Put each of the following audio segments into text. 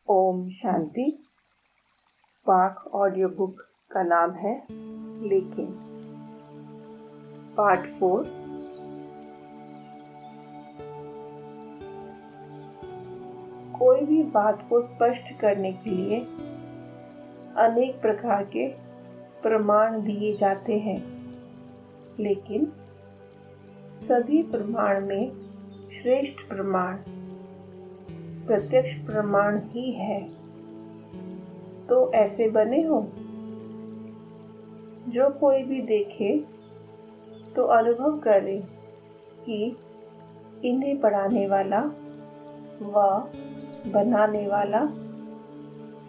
ओम शांति। पाठ audio book का नाम है लेकिन। पार्ट 4। कोई भी बात को स्पष्ट करने के लिए अनेक प्रकार के प्रमाण दिए जाते हैं, लेकिन सभी प्रमाण में श्रेष्ठ प्रमाण प्रत्यक्ष प्रमाण ही है। तो ऐसे बने हो जो कोई भी देखे तो अनुभव करे कि इन्हें पढ़ाने वाला व बनाने वाला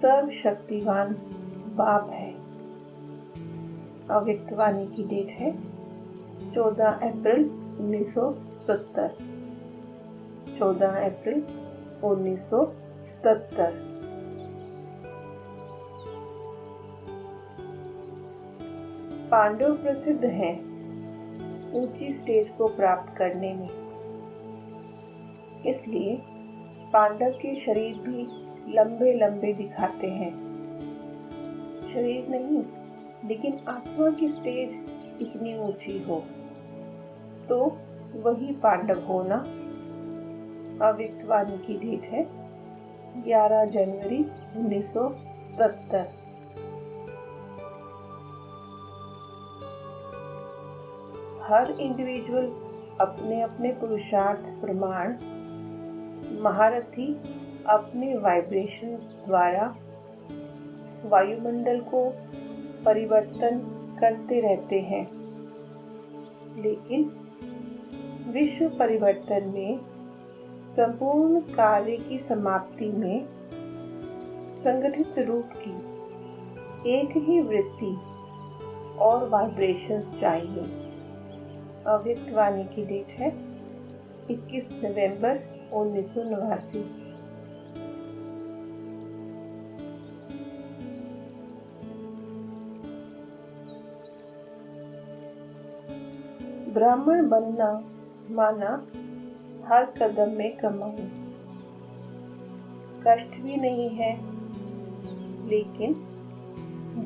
सर्वशक्तिवान बाप है। अव्यक्तवाणी की डेट है 14 अप्रैल 1970। 14 अप्रैल 1970। पांडव प्रसिद्ध हैं ऊंची स्टेज को प्राप्त करने में, इसलिए पांडव के शरीर भी लंबे लंबे दिखाते हैं। शरीर नहीं, लेकिन आत्मा की स्टेज इतनी ऊंची हो तो वही पांडव होना। अव्यक्तवाणी की डेट है 11 जनवरी 1970। हर इंडिविजुअल अपने अपने पुरुषार्थ प्रमाण महारथी अपने वाइब्रेशन द्वारा वायुमंडल को परिवर्तन करते रहते हैं, लेकिन विश्व परिवर्तन में संपूर्ण कार्य की समाप्ति में संगठित रूप की एक ही वृत्ति और वाइब्रेशन चाहिए। अव्यक्तवाणी की डेट है 21 नवंबर 1989। ब्राह्मण बनना माना हर कदम में कमाई। कष्ट भी नहीं है, लेकिन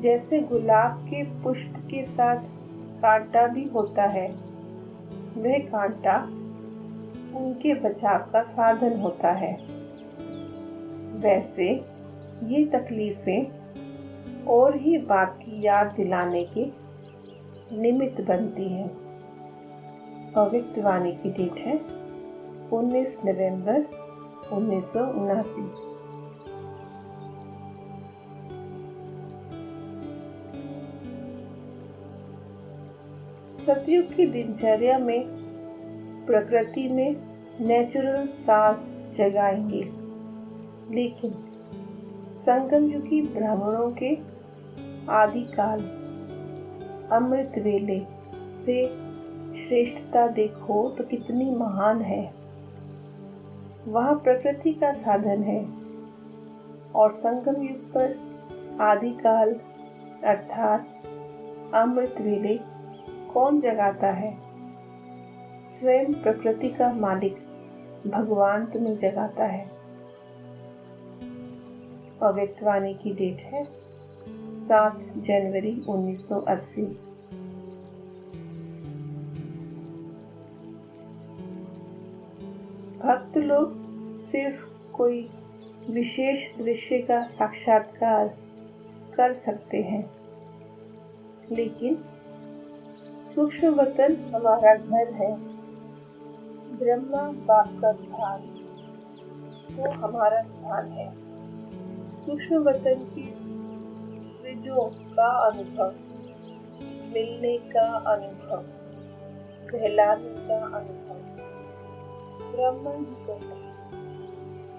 जैसे गुलाब के पुष्प के साथ कांटा भी होता है, वह कांटा उनके बचाव का साधन होता है। वैसे ये तकलीफें और ही बात की याद दिलाने के निमित्त बनती हैं। अव्यक्तवाणी की डेट है 19 नवंबर 1979। सतयुग की दिनचर्या में प्रकृति में नेचुरल सांस जगाएंगे, लेकिन संगम युगी ब्राह्मणों के आदिकाल अमृत वेले से श्रेष्ठता देखो तो कितनी महान है। वह प्रकृति का साधन है और संगम युग पर आदिकाल अर्थात अमृत वेले कौन जगाता है? स्वयं प्रकृति का मालिक भगवान तुम्हें जगाता है। अव्यक्तवाणी की डेट है 7 जनवरी 1980। भक्त लोग सिर्फ कोई विशेष दृश्य का साक्षात्कार कर सकते हैं, लेकिन सूक्ष्म वतन हमारा घर है। ब्रह्मा बाप का स्थान तो हमारा स्थान है। सूक्ष्म वतन की चीजों का अनुभव, मिलने का अनुभव, कहलाने का अनुभव ब्रह्मन ही करता है।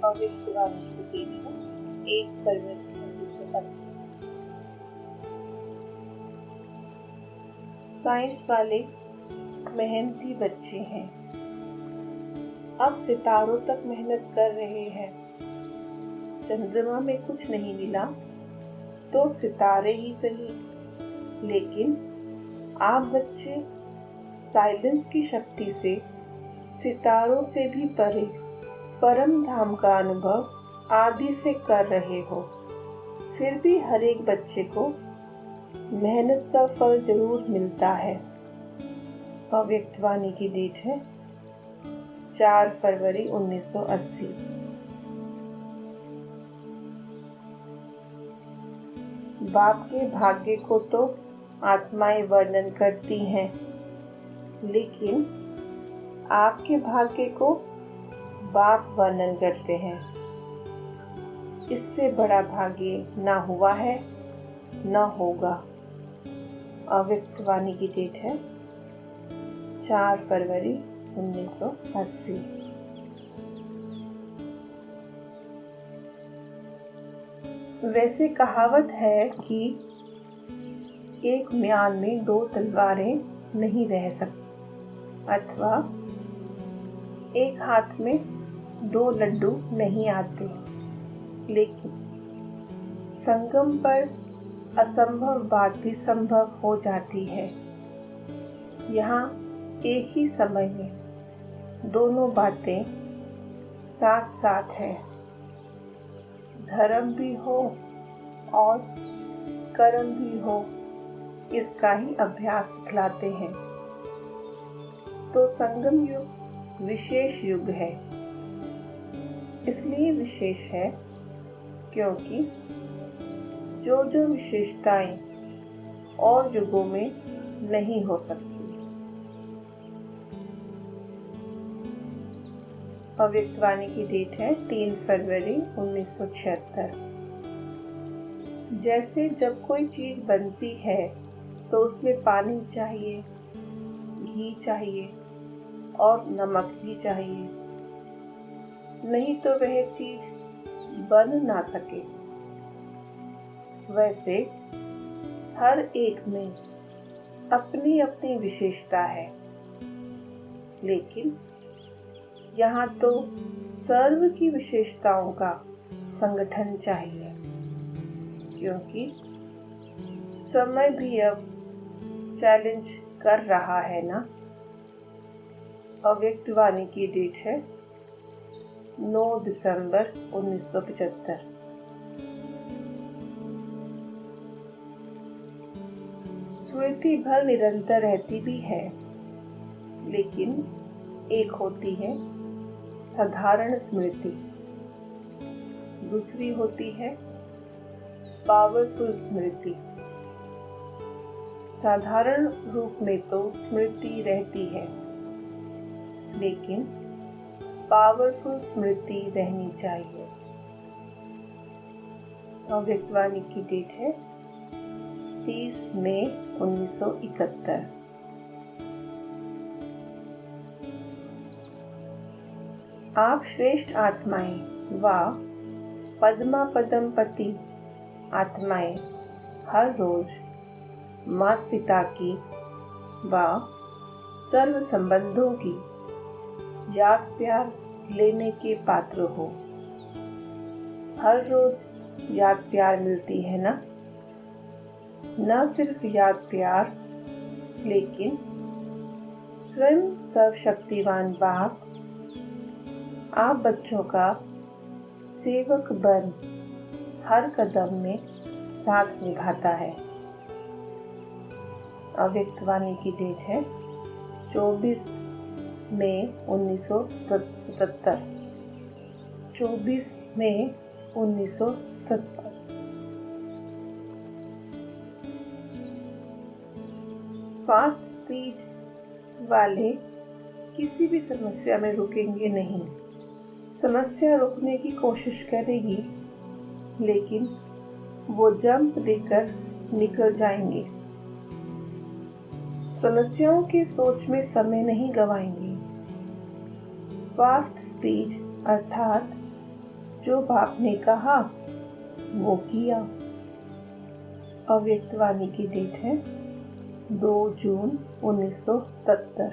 अव्यक्तवाणी की डेट है 1 फरवरी 1980। साइंस वाले मेहनती बच्चे हैं, अब सितारों तक मेहनत कर रहे हैं। चंद्रमा में कुछ नहीं मिला तो सितारे ही सही, लेकिन आप बच्चे साइलेंस की शक्ति से सितारों से भी परे परम धाम का अनुभव आदि से कर रहे हो, फिर भी हर एक बच्चे को मेहनत का फल जरूर मिलता है। अव्यक्तवाणी की डेट है 4 फरवरी 1980। बाप के भाग्य को तो आत्माएं वर्णन करती हैं, लेकिन आपके भाग्य को बाप वर्णन करते हैं। इससे बड़ा भाग्य ना हुआ है ना होगा। अव्यक्तवाणी की डेट है 4 फरवरी 1980। वैसे कहावत है कि एक म्यान में 2 तलवारें नहीं रह सकती, अथवा एक हाथ में 2 लड्डू नहीं आते, लेकिन संगम पर असंभव बात भी संभव हो जाती है। यहाँ एक ही समय में दोनों बातें साथ साथ हैं। धर्म भी हो और कर्म भी हो, इसका ही अभ्यास दिखलाते हैं। तो संगम युग विशेष युग है। इसलिए विशेष है क्योंकि जो जो विशेषताएं और युगों में नहीं हो सकती। अव्यक्तवाणी की डेट है 3 फरवरी 1976। जैसे जब कोई चीज बनती है तो उसमें पानी चाहिए, घी चाहिए और नमक भी चाहिए, नहीं तो वह चीज बन ना सके। वैसे हर एक में अपनी अपनी विशेषता है, लेकिन यहाँ तो सर्व की विशेषताओं का संगठन चाहिए, क्योंकि समय भी अब चैलेंज कर रहा है ना। अव्यक्तवाणी की डेट है 9 दिसंबर 1975। स्मृति भर निरंतर रहती भी है, लेकिन एक होती है साधारण स्मृति, दूसरी होती है पावरफुल स्मृति। साधारण रूप में तो स्मृति रहती है, लेकिन पावरफुल स्मृति रहनी चाहिए। अव्यक्तवाणी की डेट है 30 मई 1971। आप श्रेष्ठ आत्माएं व पद्मा पदमपति आत्माएं हर रोज माता पिता की व सर्व संबंधों की याद प्यार लेने के पात्र हो। हर रोज याद प्यार मिलती है ना? न सिर्फ याद प्यार, लेकिन स्वयं सर्वशक्तिवान बाप आप बच्चों का सेवक बन हर कदम में साथ निभाता है। अव्यक्तवाणी की डेट है 24 मई 1977। 24 मई 1970। फास्ट स्पीड वाले किसी भी समस्या में रुकेंगे नहीं। समस्या रोकने की कोशिश करेगी, लेकिन वो जंप देकर निकल जाएंगे। समस्याओं की सोच में समय नहीं गवाएंगे। फास्ट स्पीड अर्थात जो बाप ने कहा वो किया। अव्यक्तवाणी की डेट है 2 जून 1970।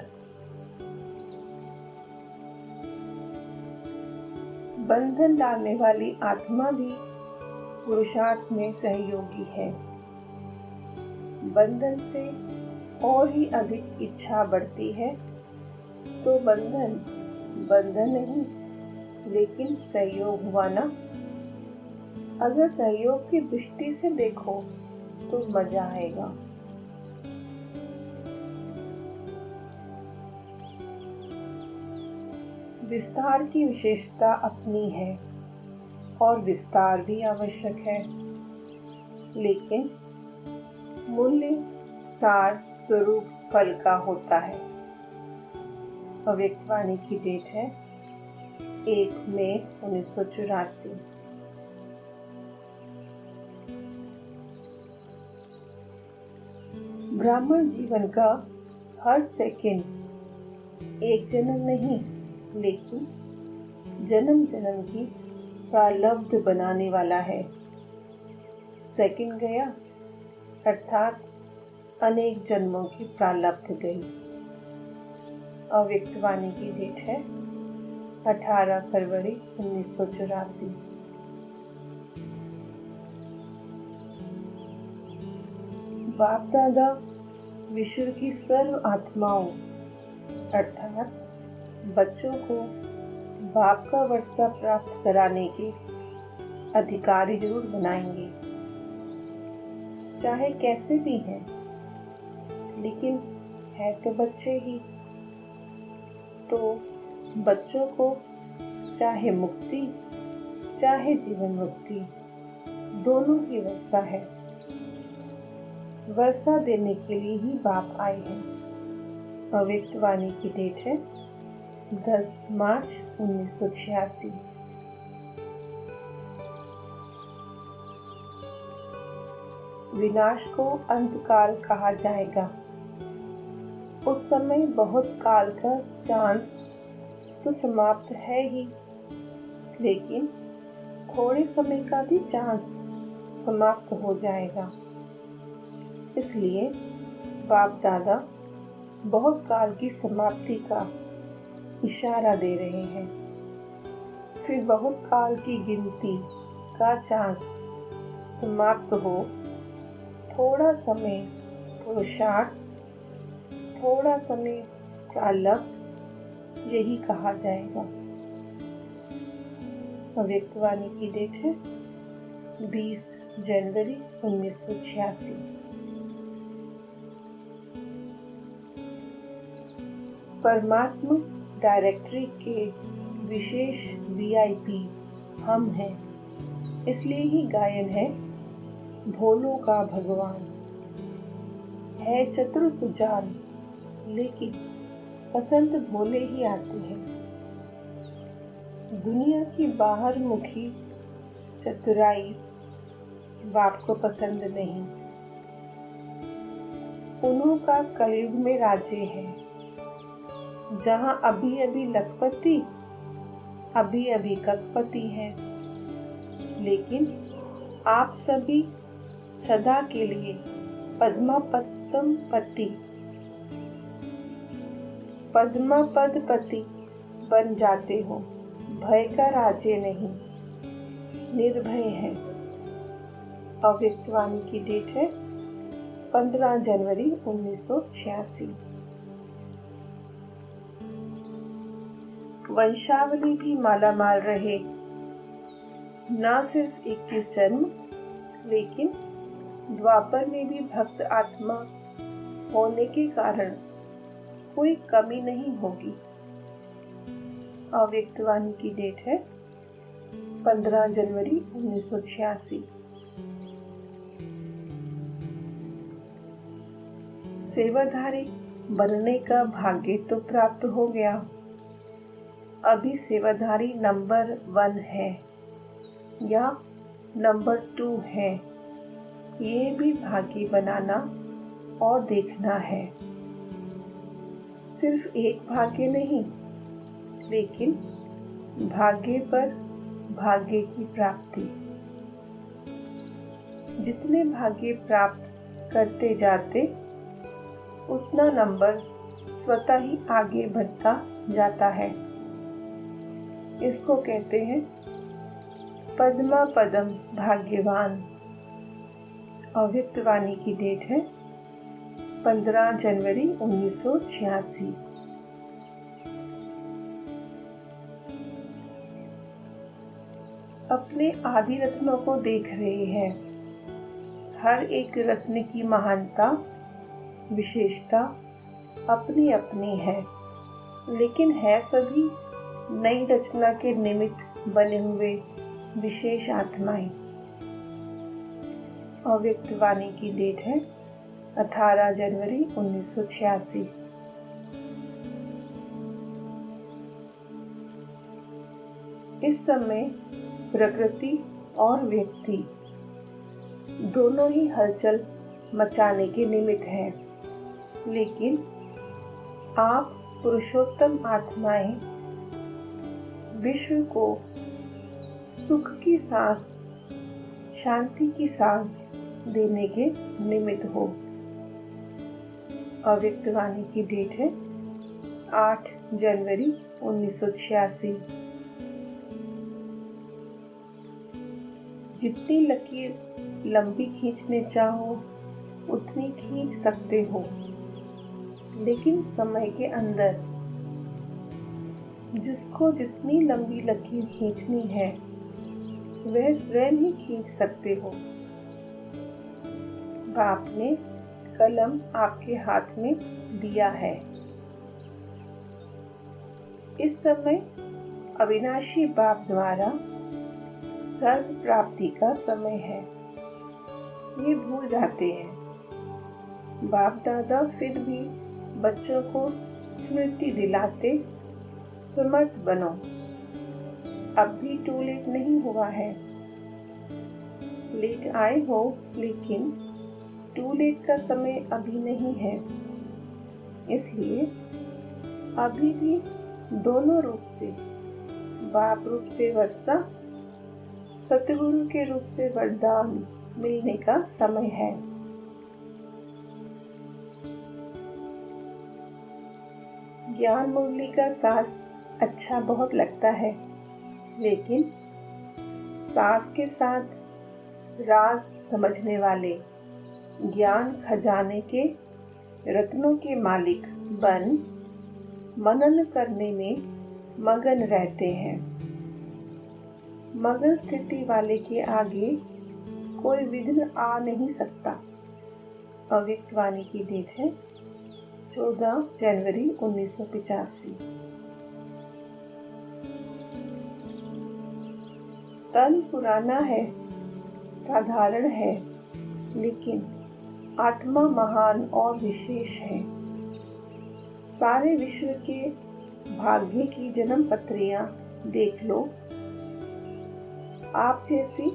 बंधन डालने वाली आत्मा भी पुरुषार्थ में सहयोगी है। बंधन से और ही अधिक इच्छा बढ़ती है तो बंधन नहीं, लेकिन सहयोग हुआ ना। अगर सहयोग की दृष्टि से देखो तो मजा आएगा। विस्तार की विशेषता अपनी है और विस्तार भी आवश्यक है, लेकिन मूल्य सार स्वरूप फल का होता है। भविष्यवाणी की डेट है 1 मई 1984। ब्राह्मण जीवन का हर सेकंड एक जन्म नहीं, लेकिन जन्म जन्म की प्रारब्ध बनाने वाला है। सेकंड गया अर्थात अनेक जन्मों की प्रारब्ध गई। भविष्यवाणी की डेट है 18 फरवरी 1984। बाप दादा विश्व की सर्व आत्माओं अर्थात बच्चों को बाप का वर्षा प्राप्त कराने के अधिकारी जरूर बनाएंगे, चाहे कैसे भी हैं, लेकिन है तो बच्चे ही। तो बच्चों को चाहे मुक्ति चाहे जीवन मुक्ति दोनों की वर्षा है। वर्षा देने के लिए ही बाप आए हैं। भविष्यवाणी की डेट है 10 मार्च 1986। विनाश को अंतकाल कहा जाएगा। उस समय बहुत काल का चांस तो समाप्त है ही, लेकिन थोड़े समय का भी चांस समाप्त हो जाएगा। इसलिए बाप दादा बहुत काल की समाप्ति का इशारा दे रहे हैं। फिर बहुत काल की गिनती का चांस समाप्त हो, थोड़ा समय पुरुषार्थ, थोड़ा समय प्रारब्ध, यही कहा जाएगा। भविष्यवाणी की डेट है 20 जनवरी 1986। परमात्मा डायरेक्टरी के विशेष VIP हम हैं, इसलिए ही गायन है भोलों का भगवान है चतुर सुजान, लेकिन पसंद भोले ही आते हैं। दुनिया की बाहर मुखी चतुराई बाप को पसंद नहीं। उन्हों का कलयुग में राज्य है, जहाँ अभी अभी लखपति अभी अभी कखपति है, लेकिन आप सभी सदा के लिए पद्मपदपति बन जाते हो। भय का राज्य नहीं, निर्भय है। भविष्यवाणी की डेट है 15 जनवरी 1986। वंशावली भी मालामाल रहे, न सिर्फ 21 जन्म, लेकिन द्वापर में भी भक्त आत्मा होने के कारण कोई कमी नहीं होगी। भविष्यवाणी की डेट है 15 जनवरी 1986। सेवाधारी बनने का भाग्य तो प्राप्त हो गया। अभी सेवाधारी नंबर 1 है या नंबर 2 है, ये भी भाग्य बनाना और देखना है। सिर्फ एक भाग्य नहीं, लेकिन भाग्य पर भाग्य की प्राप्ति। जितने भाग्य प्राप्त करते जाते, उतना नंबर स्वतः ही आगे बढ़ता जाता है। इसको कहते हैं पद्मा पदम भाग्यवान। भविष्यवाणी की डेट है 15 जनवरी 1986। अपने आदि रत्नों को देख रहे हैं। हर एक रत्न की महानता, विशेषता अपनी अपनी है, लेकिन है सभी नई रचना के निमित्त बने हुए विशेष आत्माएं। अव्यक्त वाणी की डेट है 18 जनवरी 1986। इस समय प्रकृति और व्यक्ति दोनों ही हलचल मचाने के निमित्त हैं, लेकिन आप पुरुषोत्तम आत्माएं विश्व को सुख की सांस, शांति की सांस देने के निमित्त हो। अव्यक्त वाणी की डेट है 8 जनवरी 1986। जितनी लकीर लंबी खींचने चाहो उतनी खींच सकते हो, लेकिन समय के अंदर जिसको जितनी लंबी लकीर खींचनी है वह स्वयं ही खींच सकते हो। बाप ने कलम आपके हाथ में दिया है। इस समय अविनाशी बाप द्वारा सर्व प्राप्ति का समय है। ये भूल जाते हैं। बाप दादा फिर भी बच्चों को स्मृति दिलाते, समर्थ बनो। अब भी टू लेट नहीं हुआ है। लेट आए हो, लेकिन टू लेट का समय अभी नहीं है। इसलिए अभी भी दोनों रूप से, बाप रूप से वर्षा, सतगुरु के रूप से वरदान मिलने का समय है। ज्ञान मुरली का साथ अच्छा बहुत लगता है, लेकिन साथ के साथ राज समझने वाले ज्ञान खजाने के रत्नों के मालिक बन मनन करने में मगन रहते हैं। मगन स्थिति वाले के आगे कोई विघ्न आ नहीं सकता। अव्यक्त वाणी की डेट है 14 जनवरी 1985। तन पुराना है, साधारण है, लेकिन आत्मा महान और विशेष है। सारे विश्व के भाग्य की जन्म पत्रियां देख लो। आप जैसी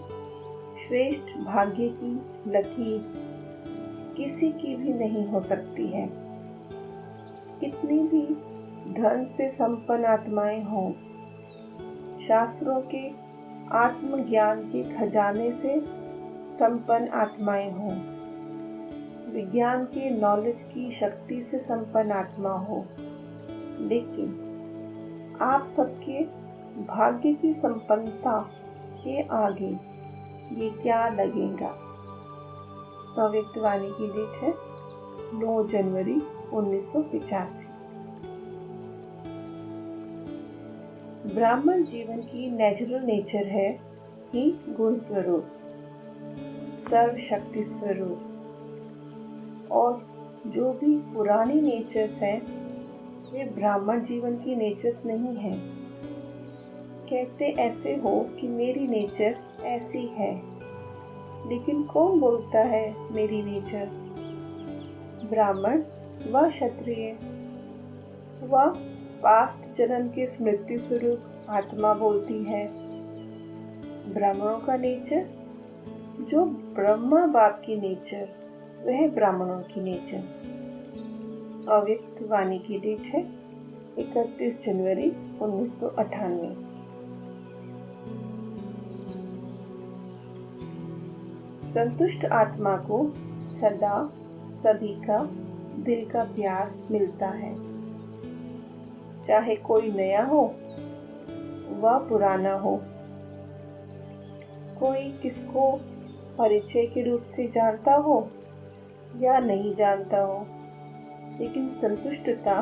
श्रेष्ठ भाग्य की लकीर किसी की भी नहीं हो सकती है। कितनी भी धन से संपन्न आत्माएं हों, शास्त्रों के आत्मज्ञान के खजाने से संपन्न आत्माएं हों, विज्ञान के नॉलेज की शक्ति से संपन्न आत्मा हो, लेकिन आप सबके भाग्य की संपन्नता के आगे ये क्या लगेगा। अव्यक्त वाणी की डेट है 9 जनवरी 1985। ब्राह्मण जीवन की नेचुरल नेचर है कि गुण स्वरूप, सर्वशक्ति स्वरूप, और जो भी पुरानी नेचर्स हैं वे ब्राह्मण जीवन की नेचर्स नहीं हैं। कहते ऐसे हो कि मेरी नेचर ऐसी है, लेकिन कौन बोलता है मेरी नेचर? ब्राह्मण व क्षत्रिय व पास्ट जन्म के स्मृति स्वरूप आत्मा बोलती है। ब्राह्मणों का नेचर, जो ब्रह्मा बाप की नेचर, वह ब्राह्मणों की नेचर। अव्यक्त वाणी की डेट है 31 जनवरी 1998। संतुष्ट आत्मा को सदा सभी का दिल का प्यार मिलता है, चाहे कोई नया हो व पुराना हो। कोई किसको परिचय के रूप से जानता हो या नहीं जानता हो, लेकिन संतुष्टता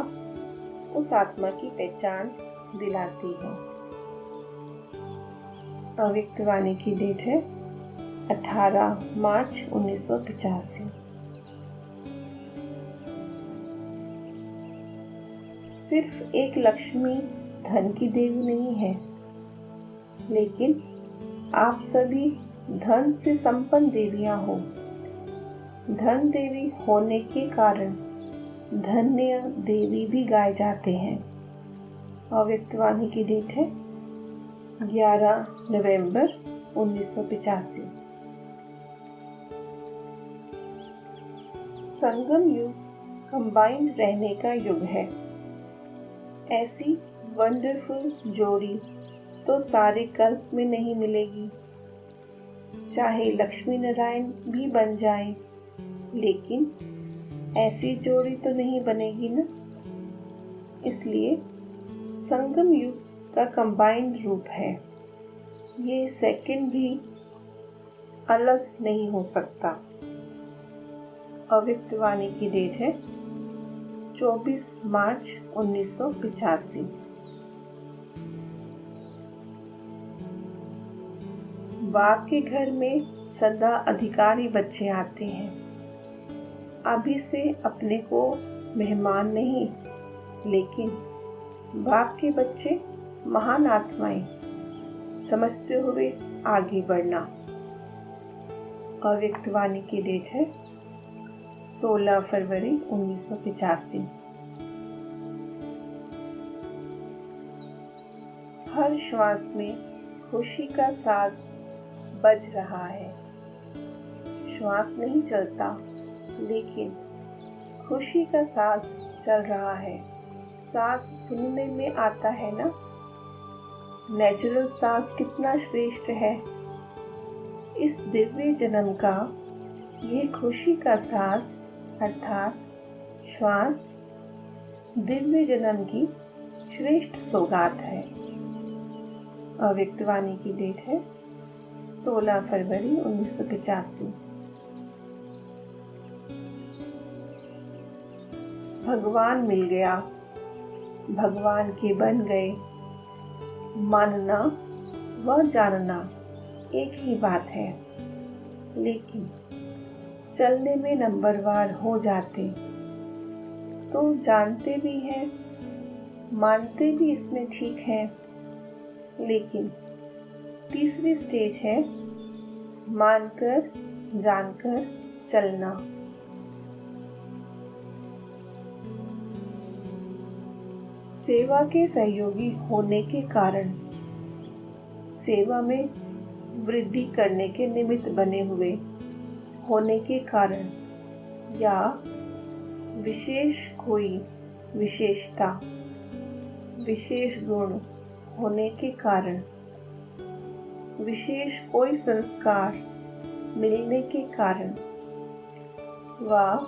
उस आत्मा की पहचान दिलाती है। अव्यक्त वाणी की डेट है 18 मार्च 1985। सिर्फ एक लक्ष्मी धन की देवी नहीं है, लेकिन आप सभी धन से संपन्न देवियां हो। धन देवी होने के कारण धन्य देवी भी गाए जाते हैं। अव्यक्त वाणी की डेट है 11 नवंबर 1985। संगम युग कंबाइंड रहने का युग है। ऐसी वंडरफुल जोड़ी तो सारे कल्प में नहीं मिलेगी। चाहे लक्ष्मी नारायण भी बन जाएं, लेकिन ऐसी जोड़ी तो नहीं बनेगी ना। इसलिए संगम युग का कंबाइंड रूप है। ये सेकंड भी अलग नहीं हो सकता। अव्यक्त वाणी की डेट है 24 मार्च 1985। बाप के घर में सदा अधिकारी बच्चे आते हैं। अभी से अपने को मेहमान नहीं, लेकिन बाप के बच्चे महान आत्माएं समझते हुए आगे बढ़ना। अव्यक्त वाणी की डेट है 16 फरवरी 1985। हर श्वास में खुशी का साज बज रहा है। श्वास नहीं चलता, लेकिन खुशी का साज चल रहा है। साज सुनने में आता है ना। नेचुरल साज कितना श्रेष्ठ है। इस दिव्य जन्म का ये खुशी का साज अर्थात श्वास दिव्य जन्म की श्रेष्ठ सौगात है। अव्यक्त वाणी की डेट है 16 फरवरी 1985। भगवान मिल गया, भगवान के बन गए। मानना व जानना एक ही बात है, लेकिन चलने में नंबरवार हो जाते तो जानते भी हैं, मानते भी इसमें ठीक है। लेकिन तीसरी स्टेज है मानकर जानकर चलना। सेवा के सहयोगी होने के कारण, सेवा में वृद्धि करने के निमित्त बने हुए होने के कारण, या विशेष कोई विशेषता विशेष गुण होने के कारण, विशेष कोई संस्कार मिलने के कारण, व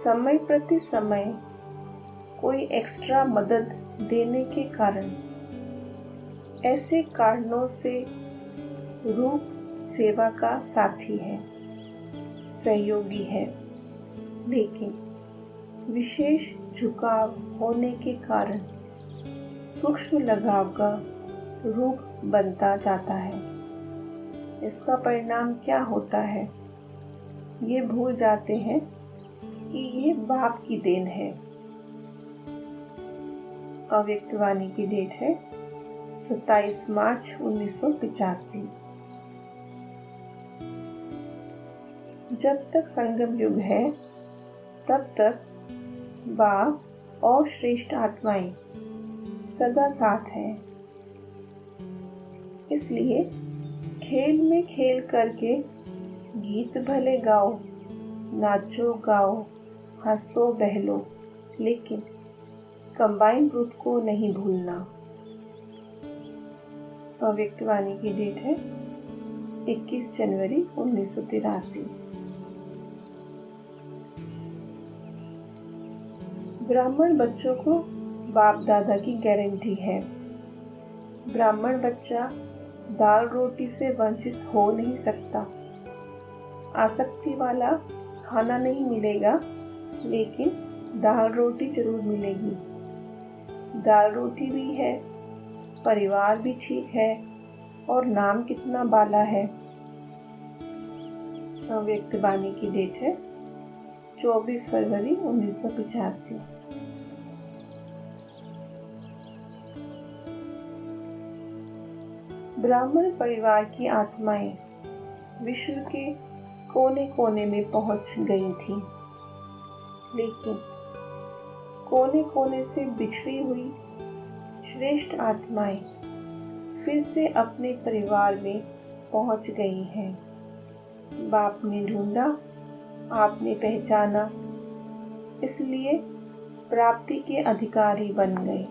समय प्रति समय कोई एक्स्ट्रा मदद देने के कारण, ऐसे कारणों से रूप सेवा का साथी है, सहयोगी है। लेकिन विशेष झुकाव होने के कारण सूक्ष्म लगाव का रूप बनता जाता है। इसका परिणाम क्या होता है? ये भूल जाते हैं कि ये बाप की देन है। अव्यक्त वाणी की डेट है 27 मार्च 1985। जब तक संगम युग है, तब तक बाप और श्रेष्ठ आत्माएं सदा साथ हैं। इसलिए खेल में खेल करके गीत भले गाओ, नाचो गाओ, हंसो बहलो, लेकिन कंबाइंड रूप को नहीं भूलना। अव्यक्त वाणी की डेट है 21 जनवरी 1983। ब्राह्मण बच्चों को बाप दादा की गारंटी है। ब्राह्मण बच्चा दाल रोटी से वंचित हो नहीं सकता। आसक्ति वाला खाना नहीं मिलेगा, लेकिन दाल रोटी जरूर मिलेगी। दाल रोटी भी है, परिवार भी ठीक है, और नाम कितना बाला है। अव्यक्त वाणी की डेट है 24 फरवरी 1985। ब्राह्मण परिवार की आत्माएं विश्व के कोने कोने में पहुंच गई थीं, लेकिन कोने कोने से बिछड़ी हुई श्रेष्ठ आत्माएं फिर से अपने परिवार में पहुंच गई हैं। बाप ने ढूंढा, आपने पहचाना, इसलिए प्राप्ति के अधिकारी बन गए।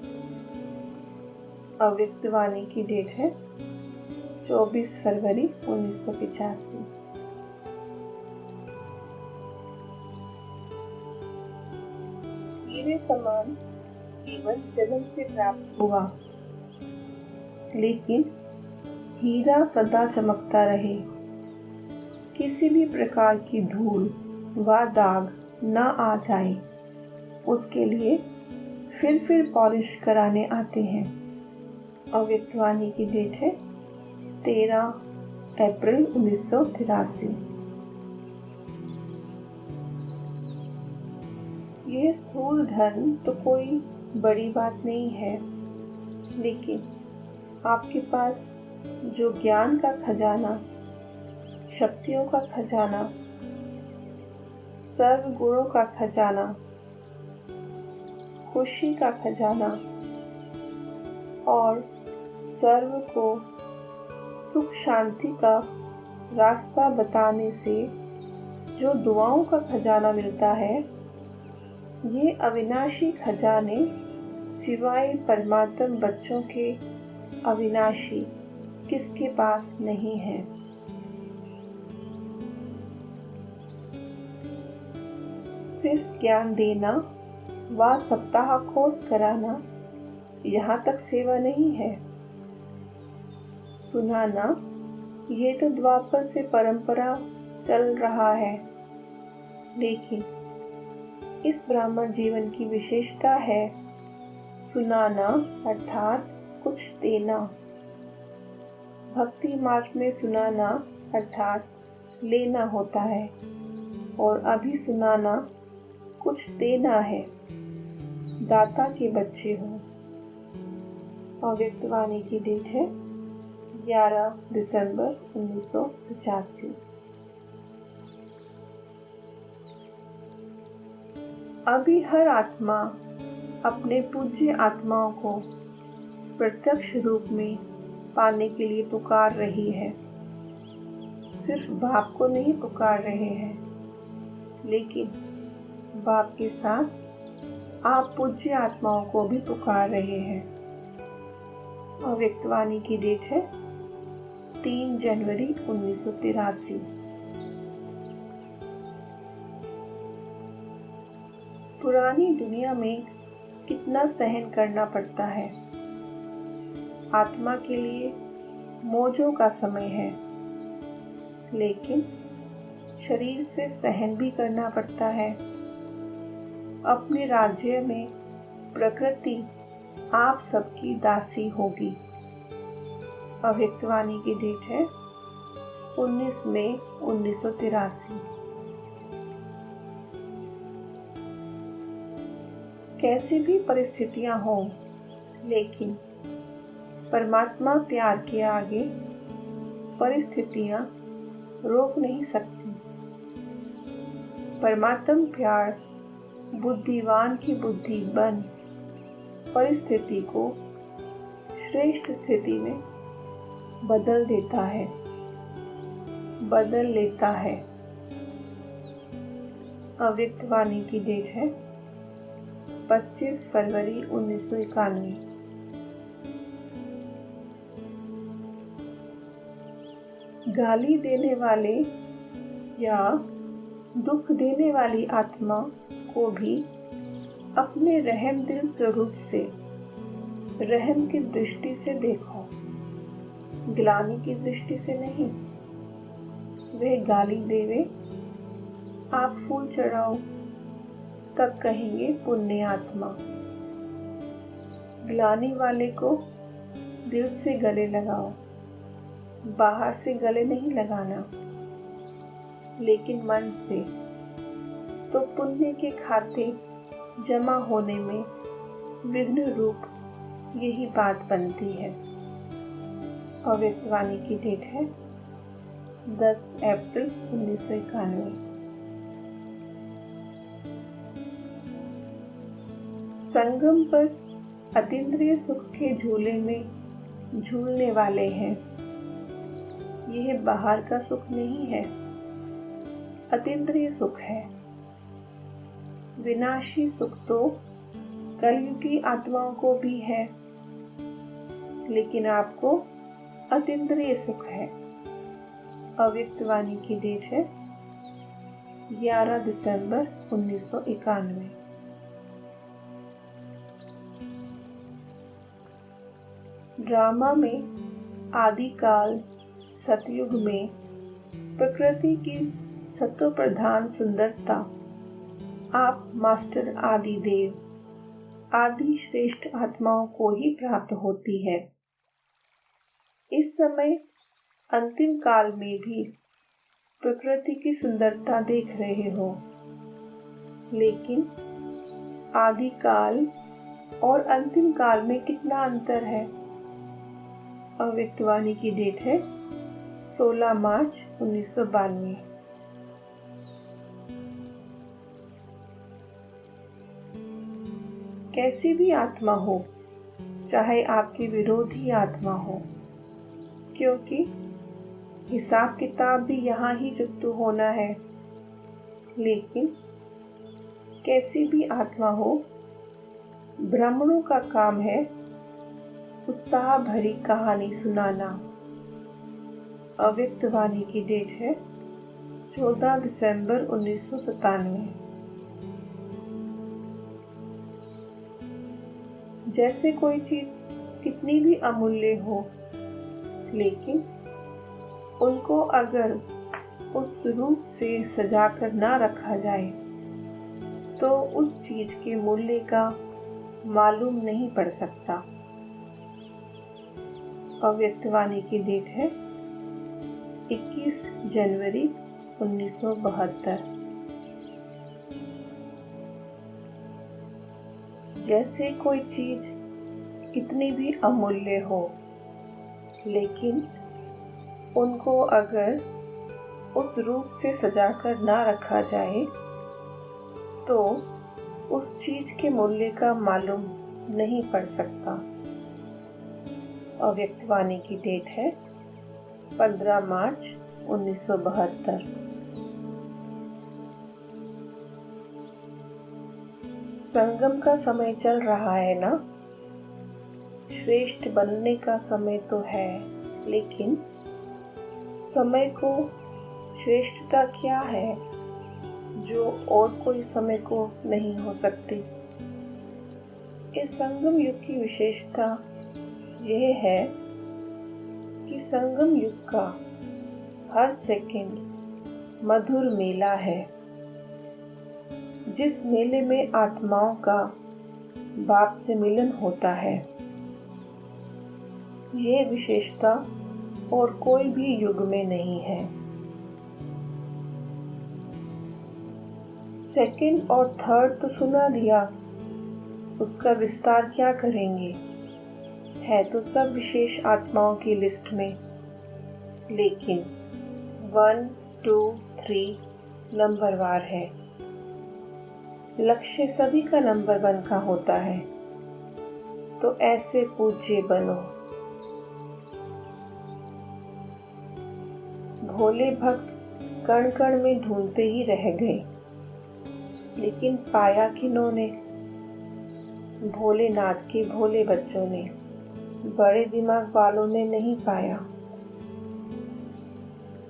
अव्यक्त वाणी की डेट है 24 फरवरी 1985। हीरे समान जीवन जन्म से प्राप्त हुआ, लेकिन हीरा सदा चमकता रहे, किसी भी प्रकार की धूल व दाग न आ जाए, उसके लिए फिर पॉलिश कराने आते हैं। अव्यक्त वाणी की डेट है 13 अप्रैल 1983। यह स्थूल धन तो कोई बड़ी बात नहीं है, लेकिन आपके पास जो ज्ञान का खजाना, शक्तियों का खजाना, सर्व गुणों का खजाना, खुशी का खजाना और सर्व को सुख शांति का रास्ता बताने से जो दुआओं का खजाना मिलता है, ये अविनाशी खजाने सिवाय परमात्म बच्चों के अविनाशी किसके पास नहीं है। सिर्फ ज्ञान देना व सप्ताह खोज कराना यहाँ तक सेवा नहीं है। सुनाना ये तो द्वापर से परंपरा चल रहा है, लेकिन इस ब्राह्मण जीवन की विशेषता है सुनाना अर्थात कुछ देना। भक्ति मार्ग में सुनाना अर्थात लेना होता है, और अभी सुनाना कुछ देना है। दाता के बच्चे हो। अव्यक्त वाणी की डेट है 11 दिसंबर 1985। अभी हर आत्मा अपने पूज्य आत्माओं को प्रत्यक्ष रूप में पाने के लिए पुकार रही है। सिर्फ बाप को नहीं पुकार रहे हैं, लेकिन बाप के साथ आप पूज्य आत्माओं को भी पुकार रहे हैं। अव्यक्त वाणी की डेट है 3 जनवरी 1983। पुरानी दुनिया में कितना सहन करना पड़ता है। आत्मा के लिए मौजों का समय है, लेकिन शरीर से सहन भी करना पड़ता है। अपने राज्य में प्रकृति आप सबकी दासी होगी। अव्यक्त वाणी की डेट है 19 मई 1983। कैसी भी परिस्थितियां हों, लेकिन परमात्मा प्यार के आगे परिस्थितियां रोक नहीं सकती। परमात्मा प्यार बुद्धिवान की बुद्धि बन परिस्थिति को श्रेष्ठ स्थिति में बदल देता है, बदल लेता है। अव्यक्त वाणी की डेट है 25 फरवरी 1991। गाली देने वाले या दुख देने वाली आत्मा को भी अपने रहम दिल स्वरूप से, रहम की दृष्टि से देखो, गिलानी की दृष्टि से नहीं। वह गाली देवे, आप फूल चढ़ाओ, तब कहेंगे पुण्य आत्मा। गिलानी वाले को दिल से गले लगाओ, बाहर से गले नहीं लगाना, लेकिन मन से, तो पुण्य के खाते जमा होने में विघ्न रूप यही बात बनती है। भविष्यवाणी की डेट है 10 अप्रैल 1991। संगम पर अतीन्द्रिय सुख के झूले में झूलने वाले हैं। यह बाहर का सुख नहीं है, अतीन्द्रिय सुख है। विनाशी सुख तो कलयुगी आत्माओं को भी है, लेकिन आपको अतीन्द्रिय सुख है। अव्यक्तवाणी की डेट है 11 दिसंबर 1991। ड्रामा में आदिकाल सतयुग में प्रकृति की सत्व प्रधान सुंदरता आप मास्टर आदिदेव आदि श्रेष्ठ आत्माओं को ही प्राप्त होती है। इस समय अंतिम काल में भी प्रकृति की सुंदरता देख रहे हो, लेकिन आदिकाल और अंतिम काल में कितना अंतर है। अव्यक्तवाणी की डेट है 16 मार्च 1992। कैसी भी आत्मा हो, चाहे आपकी विरोधी आत्मा हो, क्योंकि हिसाब किताब भी यहाँ ही चुकता होना है, लेकिन कैसी भी आत्मा हो, ब्राह्मणों का काम है उत्साह भरी कहानी सुनाना। अव्यक्तवाणी की डेट है 14 दिसंबर 1997। जैसे कोई चीज कितनी भी अमूल्य हो, लेकिन उनको अगर उस रूप से सजा कर ना रखा जाए तो उस चीज के मूल्य का मालूम नहीं पड़ सकता। अव्यक्तवाणी की डेट है 21 जनवरी 1972। जैसे कोई चीज कितनी भी अमूल्य हो, लेकिन उनको अगर उस रूप से सजाकर ना रखा जाए तो उस चीज के मूल्य का मालूम नहीं पड़ सकता। अव्यक्तवाणी की डेट है 15 मार्च 1972। संगम का समय चल रहा है ना। श्रेष्ठ बनने का समय तो है, लेकिन समय को श्रेष्ठता क्या है जो और कोई समय को नहीं हो सकती। इस संगम युग की विशेषता यह है कि संगम युग का हर सेकंड मधुर मेला है, जिस मेले में आत्माओं का बाप से मिलन होता है। यह विशेषता और कोई भी युग में नहीं है। सेकंड और थर्ड तो सुना दिया, उसका विस्तार क्या करेंगे। है तो सब विशेष आत्माओं की लिस्ट में, लेकिन 1, 2, 3 नंबरवार है। लक्ष्य सभी का नंबर 1 का होता है, तो ऐसे पूज्य बनो। भोले भक्त कण कण में ढूंढते ही रह गए, लेकिन पाया किन्होंने। भोलेनाथ के भोले बच्चों ने, बड़े दिमाग वालों ने नहीं पाया,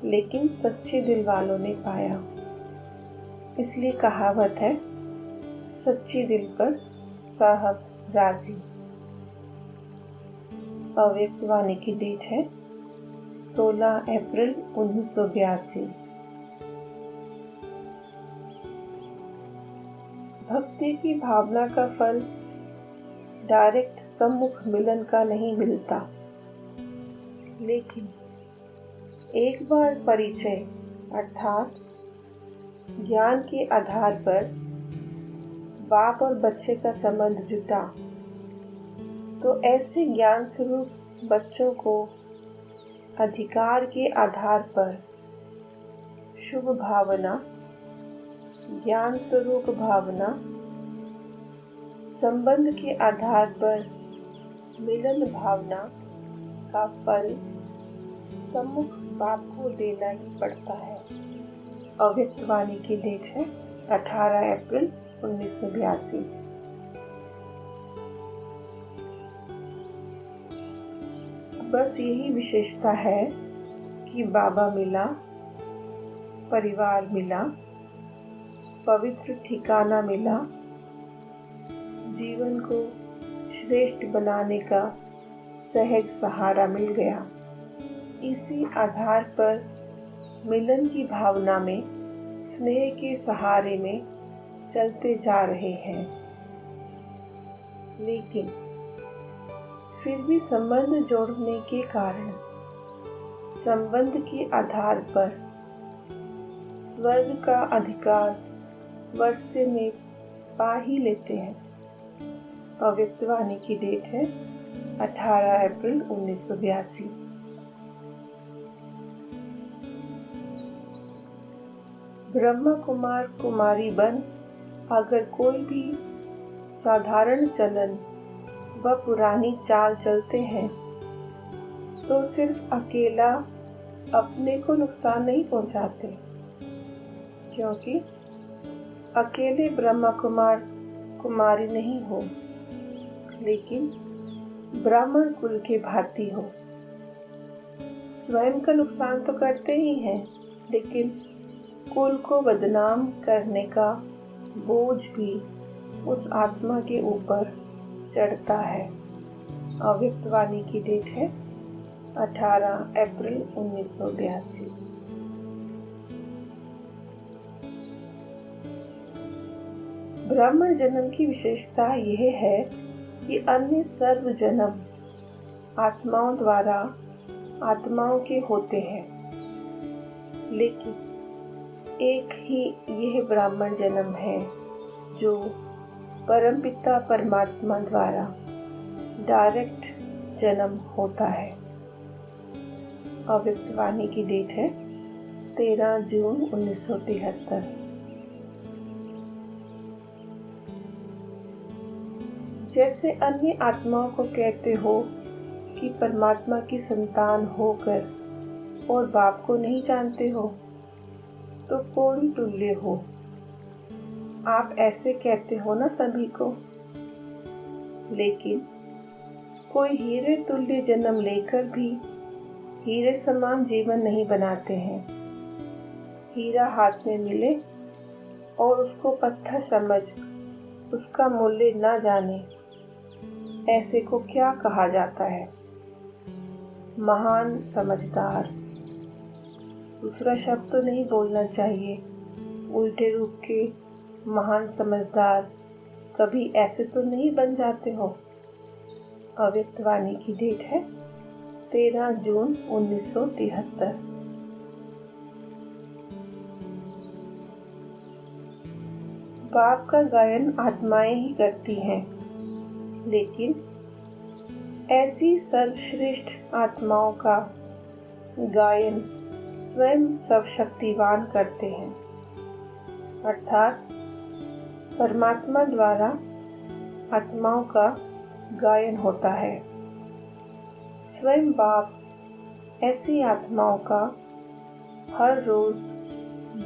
लेकिन सच्चे दिल वालों ने पाया। इसलिए कहावत है, सच्चे दिल पर साहब राजी। अव्यक्तवाणी की डेट है 16 अप्रैल 1982। भक्ति की भावना का फल डायरेक्ट सम्मुख मिलन का नहीं मिलता, लेकिन एक बार परिचय अर्थात ज्ञान के आधार पर बाप और बच्चे का संबंध जुटा, तो ऐसे ज्ञान स्वरूप बच्चों को अधिकार के आधार पर शुभ भावना, ज्ञान स्वरूप भावना, संबंध के आधार पर मिलन भावना का फल सम्मुख बाप को देना ही पड़ता है। अव्यक्त वाणी की डेट है 18 अप्रैल 1982। बस यही विशेषता है कि बाबा मिला, परिवार मिला, पवित्र ठिकाना मिला, जीवन को श्रेष्ठ बनाने का सहज सहारा मिल गया। इसी आधार पर मिलन की भावना में, स्नेह के सहारे में चलते जा रहे हैं। लेकिन फिर भी संबंध जोड़ने के कारण संबंध के आधार पर स्वर्ग का अधिकार वर्षे में पा ही लेते हैं। अव्यक्त वाणी की डेट है 18 अप्रैल 1982। ब्रह्मा कुमार कुमारी बन अगर कोई भी साधारण चलन व पुरानी चाल चलते हैं तो सिर्फ अकेला अपने को नुकसान नहीं पहुंचाते, क्योंकि अकेले ब्रह्मा कुमार कुमारी नहीं हो, लेकिन ब्राह्मण कुल के भांति हो। स्वयं का नुकसान तो करते ही हैं, लेकिन कुल को बदनाम करने का बोझ भी उस आत्मा के ऊपर चढ़ता है। अव्यक्त वाणी की डेट है 18 अप्रैल 1982। ब्राह्मण जन्म की विशेषता यह है कि अन्य सर्व जन्म आत्माओं द्वारा आत्माओं के होते हैं, लेकिन एक ही यह ब्राह्मण जन्म है जो परमपिता परमात्मा द्वारा डायरेक्ट जन्म होता है। अव्यक्त वाणी की डेट है 13 जून 1973। जैसे अन्य आत्माओं को कहते हो कि परमात्मा की संतान होकर और बाप को नहीं जानते हो, तो कोड़ी तुल्य हो। आप ऐसे कहते हो ना सभी को, लेकिन कोई हीरे तुल्य जन्म लेकर भी हीरे समान जीवन नहीं बनाते हैं। हीरा हाथ में मिले और उसको पत्थर समझ उसका मूल्य न जाने, ऐसे को क्या कहा जाता है? महान समझदार। दूसरा शब्द तो नहीं बोलना चाहिए। उल्टे रूप के महान समझदार कभी ऐसे तो नहीं बन जाते हो। अव्यक्त वाणी की डेट है 13 जून 1973। बाप का गायन आत्माएं ही करती हैं, लेकिन ऐसी सर्वश्रेष्ठ आत्माओं का गायन स्वयं सर्वशक्तिवान करते हैं, अर्थात परमात्मा द्वारा आत्माओं का गायन होता है। स्वयं बाप ऐसी आत्माओं का हर रोज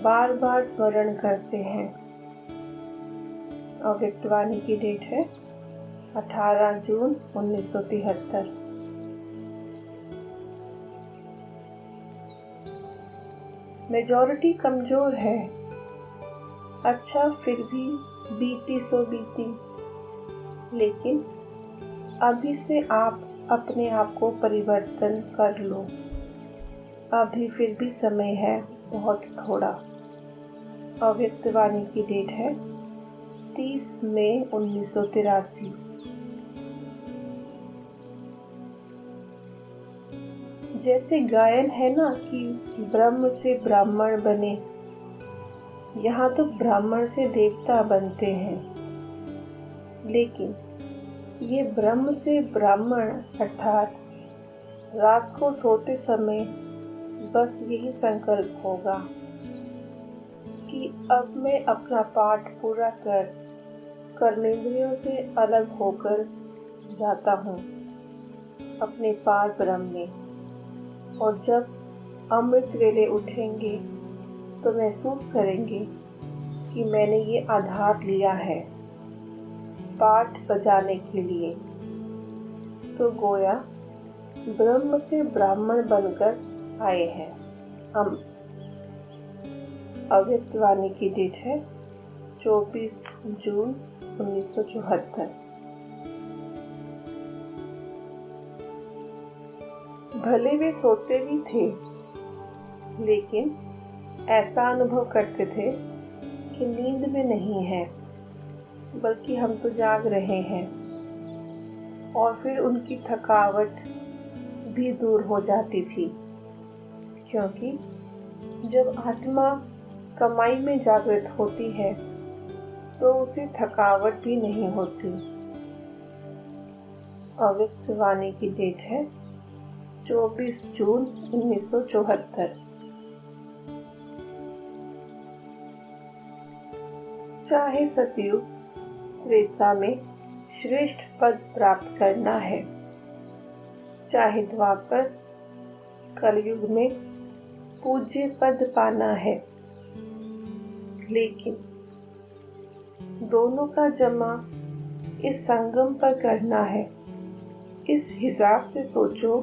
बार बार स्मरण करते हैं। अव्यक्त वाणी की डेट है 18 जून 1973। मेजॉरिटी कमजोर है, अच्छा फिर भी बीती सो बीती, लेकिन अभी से आप अपने आप को परिवर्तन कर लो। अभी फिर भी समय है बहुत थोड़ा। अव्यक्त वाणी की डेट है 30 मई 1983। जैसे गायन है ना कि ब्रह्म से ब्राह्मण बने, यहाँ तो ब्राह्मण से देवता बनते हैं। लेकिन ये ब्रह्म से ब्राह्मण अर्थात रात को सोते समय बस यही संकल्प होगा कि अब मैं अपना पाठ पूरा कर कर्मेंद्रियों से अलग होकर जाता हूँ अपने पार ब्रह्म में। और जब अमृत वेले उठेंगे तो महसूस करेंगे कि मैंने ये आधार लिया है पाठ बजाने के लिए। तो गोया ब्रह्म से ब्राह्मण बनकर आए हैं हम। अव्यक्त वाणी की डेट है 24 जून 1974। भले वे सोते भी थे, लेकिन ऐसा अनुभव करते थे कि नींद में नहीं है, बल्कि हम तो जाग रहे हैं। और फिर उनकी थकावट भी दूर हो जाती थी, क्योंकि जब आत्मा कमाई में जागृत होती है तो उसे थकावट भी नहीं होती। अव्यक्त वाणी की डेट है 24 जून 1974। चाहे सतयुग त्रेता में श्रेष्ठ पद प्राप्त करना है, चाहे द्वापर कलयुग में पूज्य पद पाना है, लेकिन दोनों का जमा इस संगम पर करना है। इस हिसाब से सोचो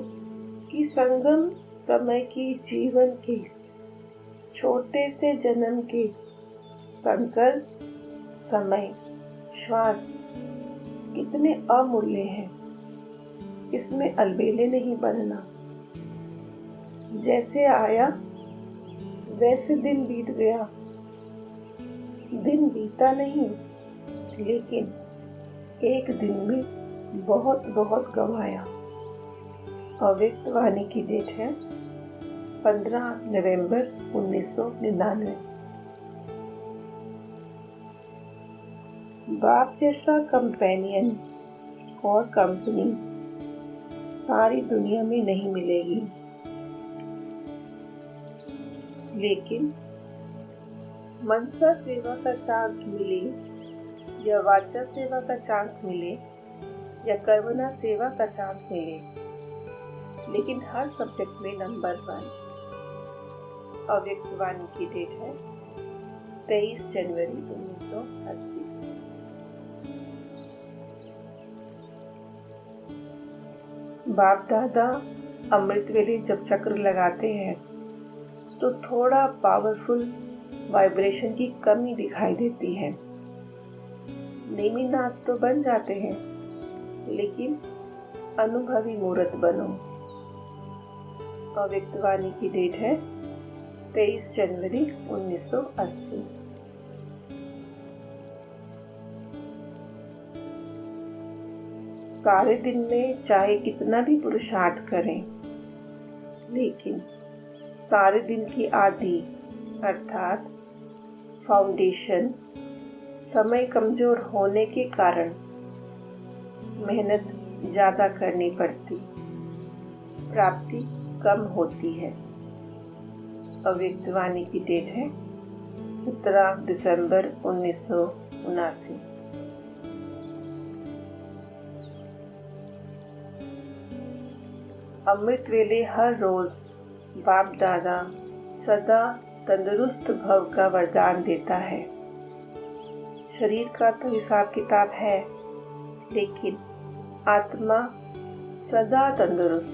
कि संगम समय की जीवन के छोटे से जन्म के संकल्प समय श्वास कितने अमूल्य हैं। इसमें अलबेले नहीं बनना। जैसे आया वैसे दिन बीत गया। दिन बीता नहीं, लेकिन एक दिन में बहुत बहुत गंवाया। अव्यक्त वाणी की डेट है 15 नवंबर 1999। बाप जैसा कंपेनियन और कंपनी सारी दुनिया में नहीं मिलेगी, लेकिन मनसा सेवा का चांस मिले या वाचा सेवा का चांस मिले या कर्मणा सेवा का चांस मिले, लेकिन हर सब्जेक्ट में नंबर 1। अव्यक्त वाणी की डेट है 23 जनवरी 1980। बाप दादा अमृत वेले जब चक्र लगाते हैं तो थोड़ा पावरफुल वाइब्रेशन की कमी दिखाई देती है। नेमिनाथ तो बन जाते हैं, लेकिन अनुभवी मूर्त बनो। अव्यक्त वाणी की डेट है 23 जनवरी 1980। सारे दिन में चाहे कितना भी पुरुषार्थ करें, लेकिन सारे दिन की आदि अर्थात फाउंडेशन समय कमजोर होने के कारण मेहनत ज्यादा करनी पड़ती, प्राप्ति कम होती है। अव्यक्त वाणी की डेट है 17 दिसंबर 1979। अमृत वेले हर रोज बाप दादा सदा तंदुरुस्त भव का वरदान देता है। शरीर का तो हिसाब किताब है, लेकिन आत्मा सदा तंदुरुस्त।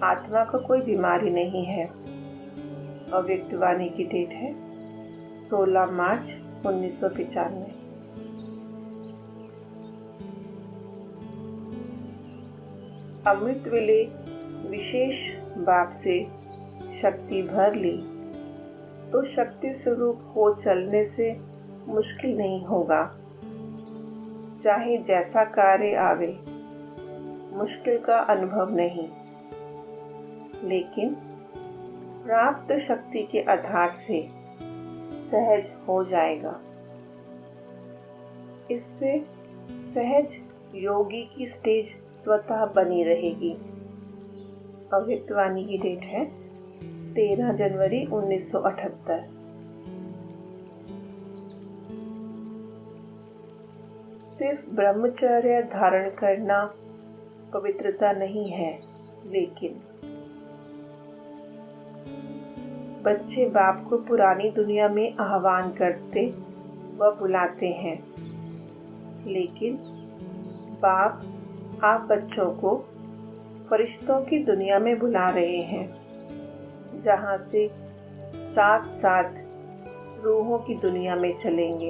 आत्मा को कोई बीमारी नहीं है। अव्यक्त वाणी की डेट है 16 मार्च 1995। अमृत वेले विशेष बाप से शक्ति भर ली तो शक्ति स्वरूप हो चलने से मुश्किल नहीं होगा। चाहे जैसा कार्य आवे, मुश्किल का अनुभव नहीं। लेकिन प्राप्त शक्ति के आधार से सहज हो जाएगा। इससे सहज योगी की स्टेज स्वतः बनी रहेगी। अव्यक्त वाणी की डेट है 13 जनवरी 1978। सिर्फ ब्रह्मचर्य धारण करना पवित्रता नहीं है, लेकिन बच्चे बाप को पुरानी दुनिया में आह्वान करते व बुलाते हैं, लेकिन बाप आप बच्चों को फरिश्तों की दुनिया में बुला रहे हैं, जहां से साथ साथ रूहों की दुनिया में चलेंगे।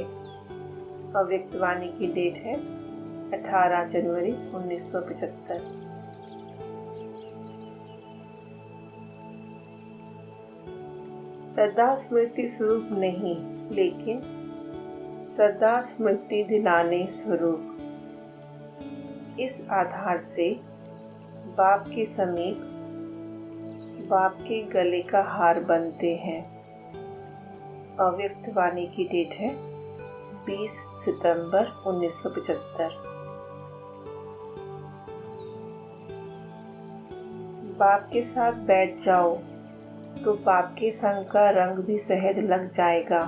अव्यक्त वाणी की डेट है 18 जनवरी 1975। सदा स्मृति स्वरूप नहीं, लेकिन सदा स्मृति दिलाने स्वरूप। इस आधार से बाप के समीप बाप के गले का हार बनते हैं। अव्यक्त वाणी की डेट है 20 सितंबर 1975। बाप के साथ बैठ जाओ तो बाप के संग का रंग भी सहज लग जाएगा,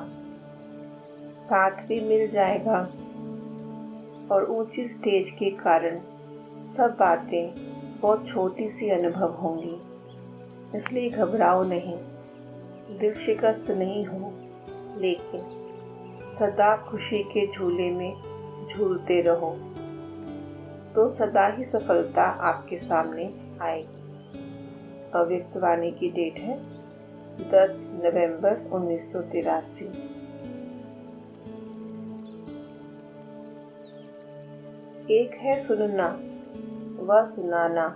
साथ भी मिल जाएगा और ऊंची स्टेज के कारण सब बातें बहुत छोटी सी अनुभव होंगी। इसलिए घबराओ नहीं, दिल शिकस्त नहीं हो, लेकिन सदा खुशी के झूले में झूलते रहो तो सदा ही सफलता आपके सामने आएगी। अव्यक्त वाणी की डेट है 10 नवंबर 1983। एक है सुनना व सुनाना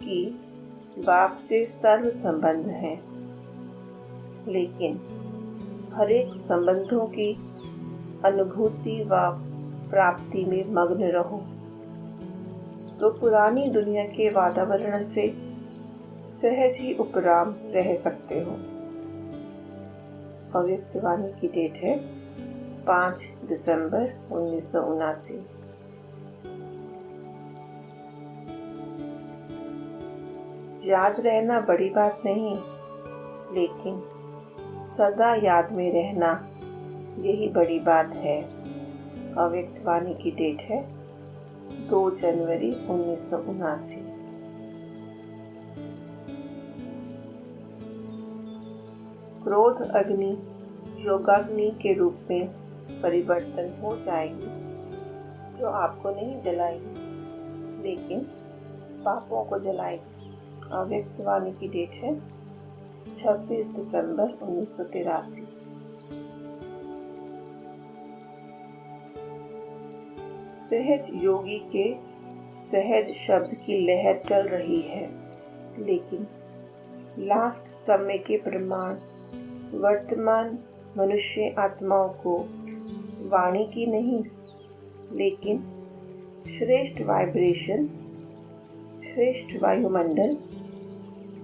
कि बाप से सर्व संबंध है, लेकिन हर एक संबंधों की अनुभूति व प्राप्ति में मग्न रहो तो पुरानी दुनिया के वातावरण से सहज ही उपराम रह सकते हो। अव्यक्त वाणी की डेट है 5 दिसंबर 1979। याद रहना बड़ी बात नहीं, लेकिन सदा याद में रहना यही बड़ी बात है। अव्यक्त वाणी की डेट है 2 जनवरी 1979। क्रोध अग्नि योगाग्नि के रूप में परिवर्तन हो जाएगी, जो आपको नहीं जलाएगी, लेकिन पापों को जलाएगी। अव्यक्त वाणी की डेट है 26 दिसंबर 1983। सहज योगी के सहज शब्द की लहर चल रही है, लेकिन लास्ट समय के प्रमाण वर्तमान मनुष्य आत्माओं को वाणी की नहीं, लेकिन श्रेष्ठ वाइब्रेशन, श्रेष्ठ वायुमंडल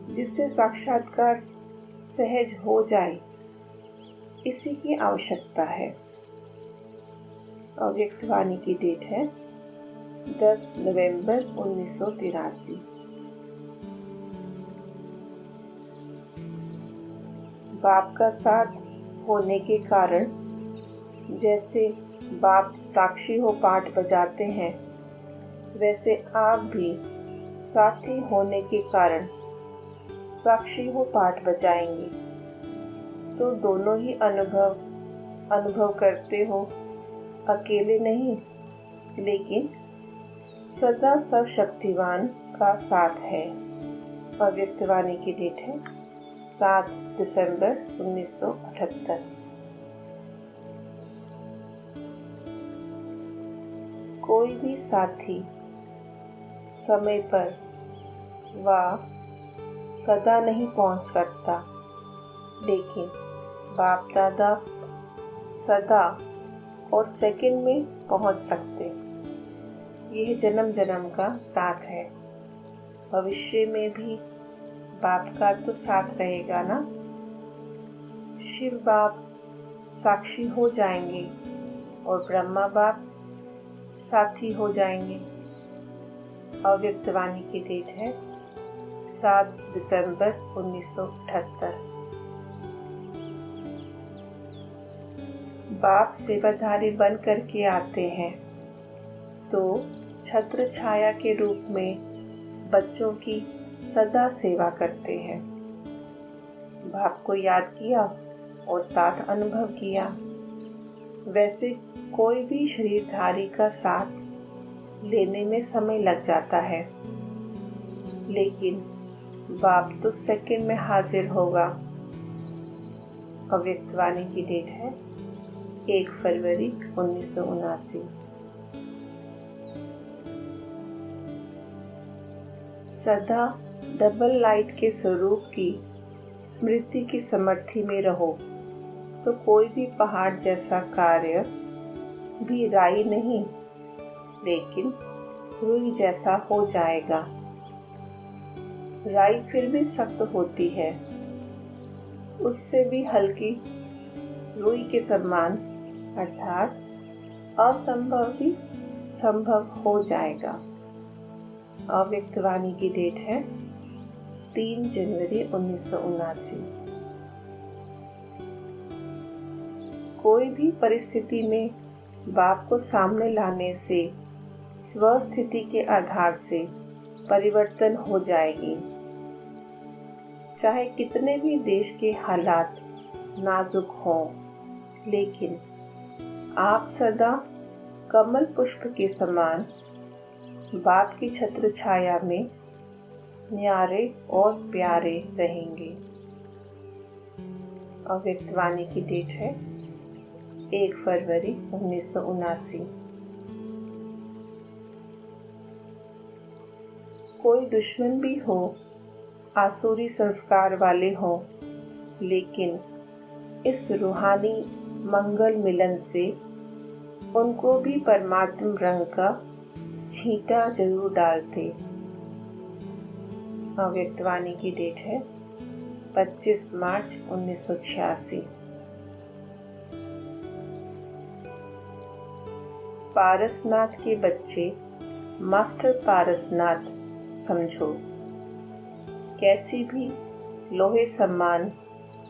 जिससे साक्षात्कार सहज हो जाए, इसी की आवश्यकता है। अव्यक्त वाणी की डेट है 10 नवंबर 1983। बाप का साथ होने के कारण जैसे बाप साक्षी हो पाठ बजाते हैं, वैसे आप भी साथी होने के कारण साक्षी हो पाठ बजाएंगे। तो दोनों ही अनुभव करते हो, अकेले नहीं, लेकिन सदा सर्वशक्तिवान का साथ है। अव्यक्त वाणी की डेट है 7 दिसंबर 1978। कोई भी साथी समय पर व सदा नहीं पहुंच सकता, लेकिन बाप दादा सदा और सेकंड में पहुंच सकते। यह जन्म जन्म का साथ है। भविष्य में भी बाप का तो साथ रहेगा ना। शिव बाप साक्षी हो जाएंगे और ब्रह्मा बाप साथी हो जाएंगे। अव्यक्त वाणी की डेट है 7 दिसंबर 1978। बाप सेवाधारी बन करके आते हैं तो छत्र छाया के रूप में बच्चों की सदा सेवा करते हैं। बाप को याद किया और साथ अनुभव किया। वैसे कोई भी शरीरधारी का साथ लेने में समय लग जाता है, लेकिन बाप तो सेकंड में हाजिर होगा। अव्यक्त वाणी की डेट है 1 फरवरी 1979। सदा डबल लाइट के स्वरूप की स्मृति की समर्थी में रहो तो कोई भी पहाड़ जैसा कार्य भी राई नहीं, लेकिन रुई जैसा हो जाएगा। राई फिर भी सख्त होती है, उससे भी हल्की रुई के समान, अर्थात असंभव भी संभव हो जाएगा। अव्यक्त वाणी की डेट है 3 जनवरी 1979। कोई भी परिस्थिति में बाप को सामने लाने से स्वस्थिति के आधार से परिवर्तन हो जाएगी। चाहे कितने भी देश के हालात नाजुक हों, लेकिन आप सदा कमल पुष्प के समान बाप की छत्र छाया में न्यारे और प्यारे रहेंगे। अव्यक्त वाणी की डेट है 1 फरवरी 1979। कोई दुश्मन भी हो, आसुरी संस्कार वाले हों, लेकिन इस रूहानी मंगल मिलन से उनको भी परमात्म रंग का छींटा जरूर डालते। अव्यक्त वाणी की डेट है 25 मार्च 1986। पारसनाथ के बच्चे मास्टर पारसनाथ समझो। कैसी भी लोहे समान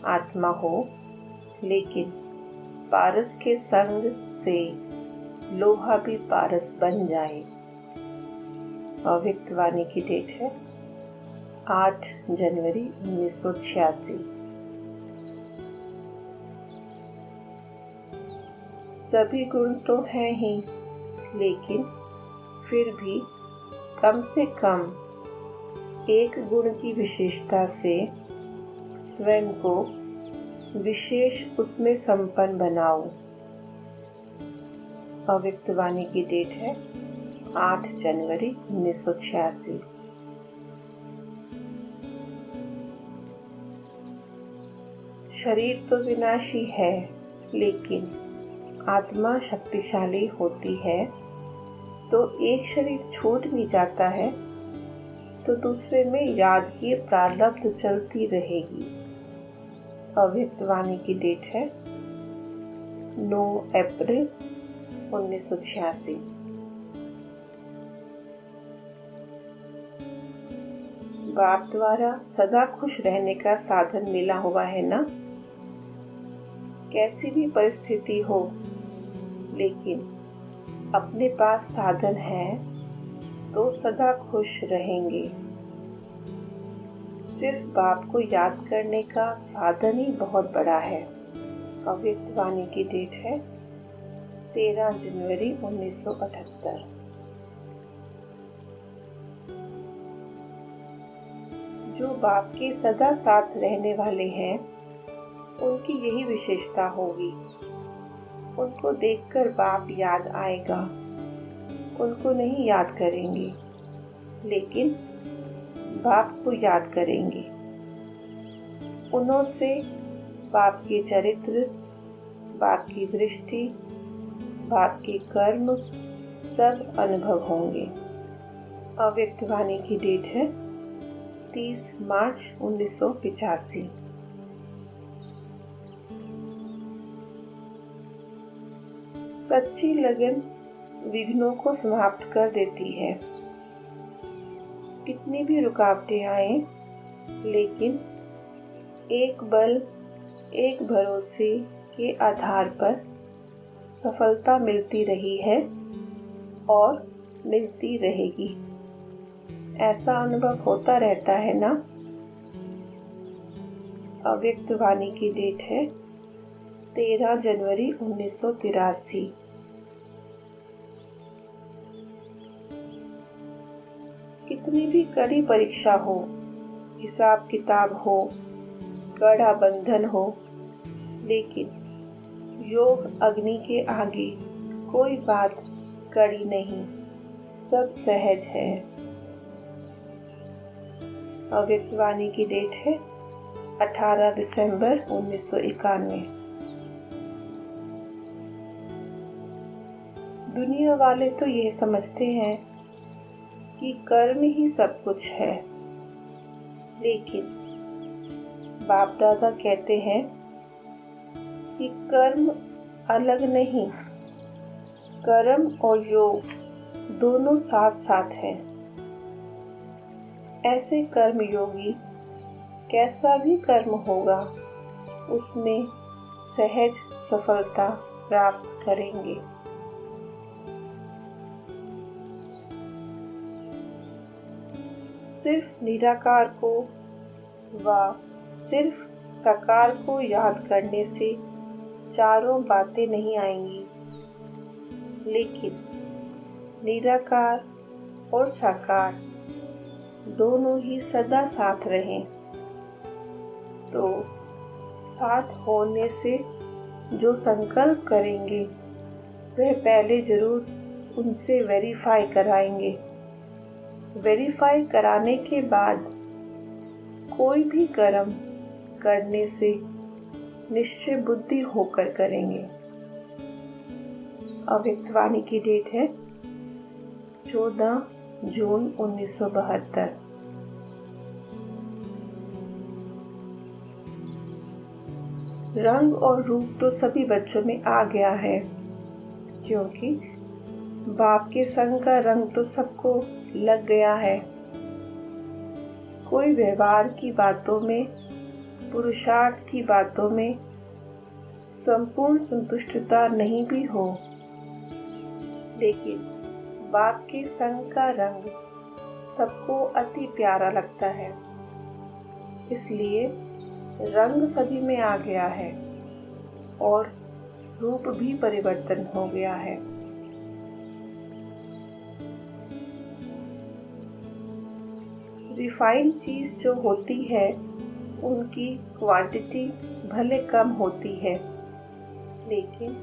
आत्मा हो, लेकिन पारस के संग से लोहा भी पारस बन जाए। अव्यक्त वाणी की डेट है 8 जनवरी 1986। सभी गुण तो हैं ही, लेकिन फिर भी कम से कम एक गुण की विशेषता से स्वयं को विशेष उसमें संपन्न बनाओ। अव्यक्त वाणी की डेट है 8 जनवरी 1986। शरीर तो विनाशी है, लेकिन आत्मा शक्तिशाली होती है। तो एक शरीर छूट भी जाता है तो दूसरे में याद की प्रारब्ध चलती रहेगी। अव्यक्त वाणी की डेट है 9 अप्रैल 1986। बाप द्वारा सदा खुश रहने का साधन मिला हुआ है ना। कैसी भी परिस्थिति हो, लेकिन अपने पास साधन है तो सदा खुश रहेंगे। सिर्फ बाप को याद करने का साधन ही बहुत बड़ा है। अव्यक्त वाणी की डेट है 13 जनवरी 1978। जो बाप के सदा साथ रहने वाले हैं, उनकी यही विशेषता होगी। उनको देखकर बाप याद आएगा। उनको नहीं याद करेंगे, लेकिन बाप को याद करेंगे। उन्होंने बाप के चरित्र, बाप की दृष्टि, बाप के कर्म सब अनुभव होंगे। अव्यक्त वाणी की डेट है 29 मार्च 1985। सच्ची लगन विघ्नों को समाप्त कर देती है। कितनी भी रुकावटें आए, लेकिन एक बल, एक भरोसे के आधार पर सफलता मिलती रही है और मिलती रहेगी। ऐसा अनुभव होता रहता है ना। अव्यक्त वाणी की डेट है 13 जनवरी 1983। कितनी भी कड़ी परीक्षा हो, हिसाब किताब हो, कड़ा बंधन हो, लेकिन योग अग्नि के आगे कोई बात कड़ी नहीं, सब सहज है। अव्यक्त वाणी की डेट है 18 दिसंबर 1991। दुनिया वाले तो यह समझते हैं कि कर्म ही सब कुछ है, लेकिन बाप दादा कहते हैं कि कर्म अलग नहीं, कर्म और योग दोनों साथ साथ हैं। ऐसे कर्म योगी कैसा भी कर्म होगा, उसमें सहज सफलता प्राप्त करेंगे। सिर्फ निराकार को व सिर्फ साकार को याद करने से चारों बातें नहीं आएंगी, लेकिन निराकार और साकार दोनों ही सदा साथ रहें, तो साथ होने से जो संकल्प करेंगे वह पहले जरूर उनसे वेरीफाई कराएंगे। वेरीफाई कराने के बाद कोई भी कर्म करने से निश्चय बुद्धि होकर करेंगे। अव्यक्त वाणी की डेट है 14 जून 1972। रंग और रूप तो सभी बच्चों में आ गया है, क्योंकि बाप के संग का रंग तो सबको लग गया है। कोई व्यवहार की बातों में, पुरुषार्थ की बातों में संपूर्ण संतुष्टता नहीं भी हो, लेकिन बाप के संग का रंग सबको अति प्यारा लगता है। इसलिए रंग सभी में आ गया है और रूप भी परिवर्तन हो गया है। रिफाइन चीज जो होती है, उनकी क्वांटिटी भले कम होती है, लेकिन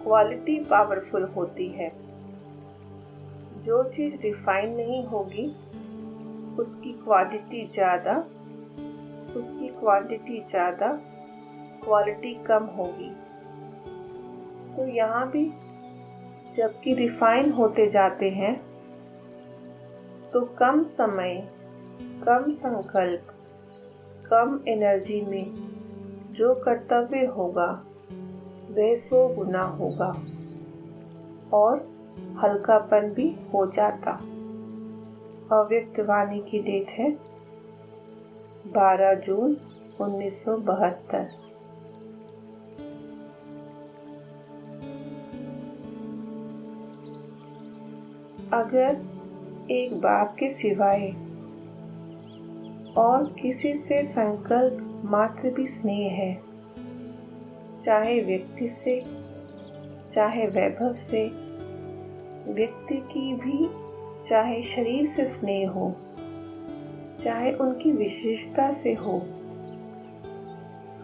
क्वालिटी पावरफुल होती है। जो चीज रिफाइन नहीं होगी, उसकी क्वांटिटी ज़्यादा, क्वालिटी कम होगी। तो यहाँ भी जबकि रिफाइन होते जाते हैं, तो कम समय, कम संकल्प, कम एनर्जी में जो कर्तव्य होगा वह 100 गुना होगा और हल्कापन भी हो जाता। अव्यक्त वाणी की डेट है 12 जून 1972। अगर एक बाप के सिवाय और किसी से संकल्प मात्र भी स्नेह है, चाहे व्यक्ति से, चाहे वैभव से, व्यक्ति की भी चाहे शरीर से स्नेह हो, चाहे उनकी विशेषता से हो,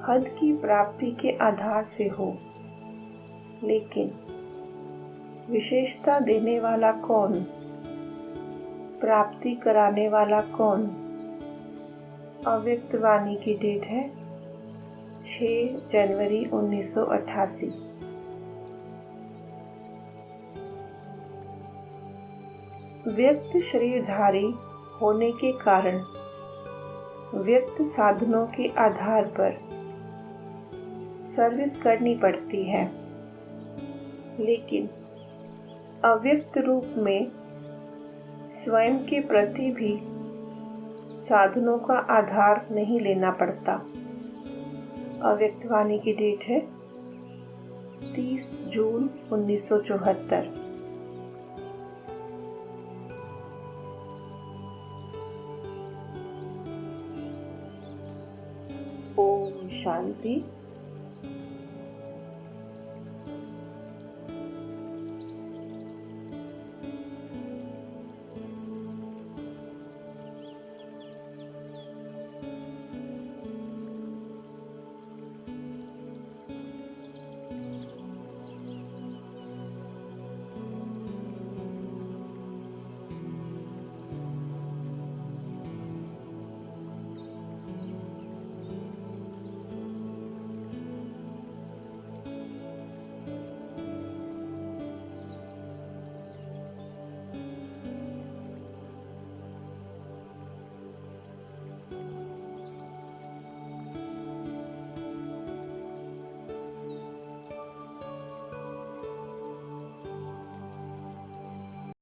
हद की प्राप्ति के आधार से हो, लेकिन विशेषता देने वाला कौन, प्राप्ति कराने वाला कौन? अव्यक्त वाणी की डेट है 6 जनवरी 1988। व्यक्त शरीरधारी होने के कारण व्यक्त साधनों के आधार पर सर्विस करनी पड़ती है, लेकिन अव्यक्त रूप में स्वयं के प्रति भी साधनों का आधार नहीं लेना पड़ता। अव्यक्त वाणी की डेट है 30 जून 1974। ओम शांति।